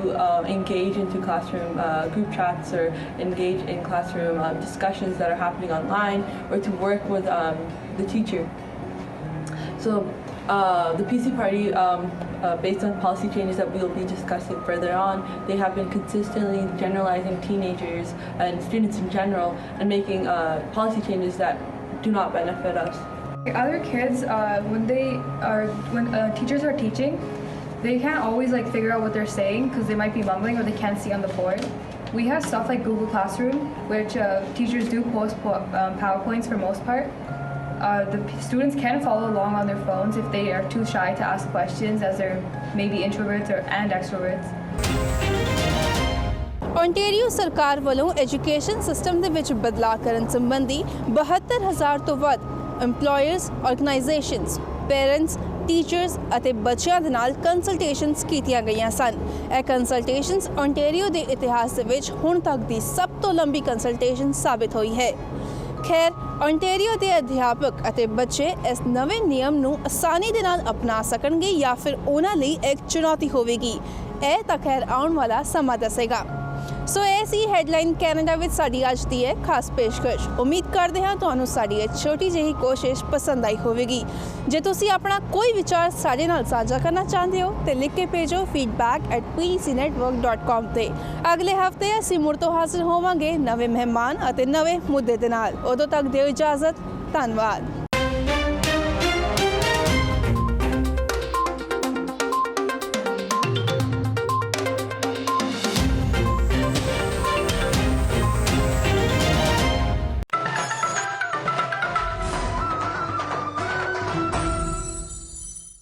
engage into classroom group chats or engage in classroom discussions that are happening online, or to work with the teacher. So the PC Party, based on policy changes that we will be discussing further on, they have been consistently generalizing teenagers and students in general and making policy changes that do not benefit us. Other kids, when teachers are teaching, they can't always figure out what they're saying because they might be mumbling or they can't see on the board. We have stuff like Google Classroom, which teachers do post PowerPoints for most part. The students can follow along on their phones if they are too shy to ask questions, as they're maybe introverts and extroverts. Ontario ਸਰਕਾਰ ਵੱਲੋਂ education system ਦੇ ਵਿੱਚ ਬਦਲਾਅ ਕਰਨ ਸੰਬੰਧੀ 72,000 ਤੋਂ ਵੱਧ EMPLOYERS organisations, parents, teachers ਅਤੇ ਬੱਚਿਆਂ ਦੇ ਨਾਲ ਕੰਸਲਟੇਸ਼ਨਸ ਕੀਤੀਆਂ ਗਈਆਂ ਸਨ। ਇਹ ਕੰਸਲਟੇਸ਼ਨਸ ਓਨਟਾਰੀਓ ਦੇ ਇਤਿਹਾਸ ਦੇ ਵਿੱਚ ਹੁਣ ਤੱਕ ਦੀ ਸਭ ਤੋਂ ਲੰਬੀ ਕੰਸਲਟੇਸ਼ਨ ਸਾਬਿਤ ਹੋਈ ਹੈ। ਖੈਰ, ਓਨਟਾਰੀਓ ਦੇ ਅਧਿਆਪਕ ਅਤੇ ਬੱਚੇ ਇਸ ਨਵੇਂ ਨਿਯਮ ਨੂੰ ਆਸਾਨੀ ਦੇ ਨਾਲ ਅਪਣਾ ਸਕਣਗੇ ਜਾਂ ਫਿਰ ਉਹਨਾਂ ਲਈ ਇੱਕ ਚੁਣੌਤੀ ਹੋਵੇਗੀ, ਇਹ ਤਾਂ ਖੈਰ ਆਉਣ ਵਾਲਾ ਸਮਾਂ ਦੱਸੇਗਾ। ਸੋ ਇਹ ਸੀ ਹੈਡਲਾਈਨ ਕੈਨੇਡਾ ਵਿੱਚ ਸਾਡੀ ਅੱਜ ਦੀ ਇਹ ਖਾਸ ਪੇਸ਼ਕਸ਼। ਉਮੀਦ ਕਰਦੇ ਹਾਂ ਤੁਹਾਨੂੰ ਸਾਡੀ ਇਹ ਛੋਟੀ ਜਿਹੀ ਕੋਸ਼ਿਸ਼ ਪਸੰਦ ਆਈ ਹੋਵੇਗੀ। ਜੇ ਤੁਸੀਂ ਆਪਣਾ ਕੋਈ ਵਿਚਾਰ ਸਾਡੇ ਨਾਲ ਸਾਂਝਾ ਕਰਨਾ ਚਾਹੁੰਦੇ ਹੋ ਤੇ ਲਿਖ ਕੇ ਭੇਜੋ feedback@pdcnetwork.com ਤੇ। ਅਗਲੇ ਹਫਤੇ ਅਸੀਂ ਮੁੜ ਤੋਂ ਹਾਜ਼ਰ ਹੋਵਾਂਗੇ ਨਵੇਂ ਮਹਿਮਾਨ ਅਤੇ ਨਵੇਂ ਮੁੱਦੇ ਦੇ ਨਾਲ। ਉਦੋਂ ਤੱਕ ਦਿਓ ਇਜਾਜ਼ਤ। ਧੰਨਵਾਦ।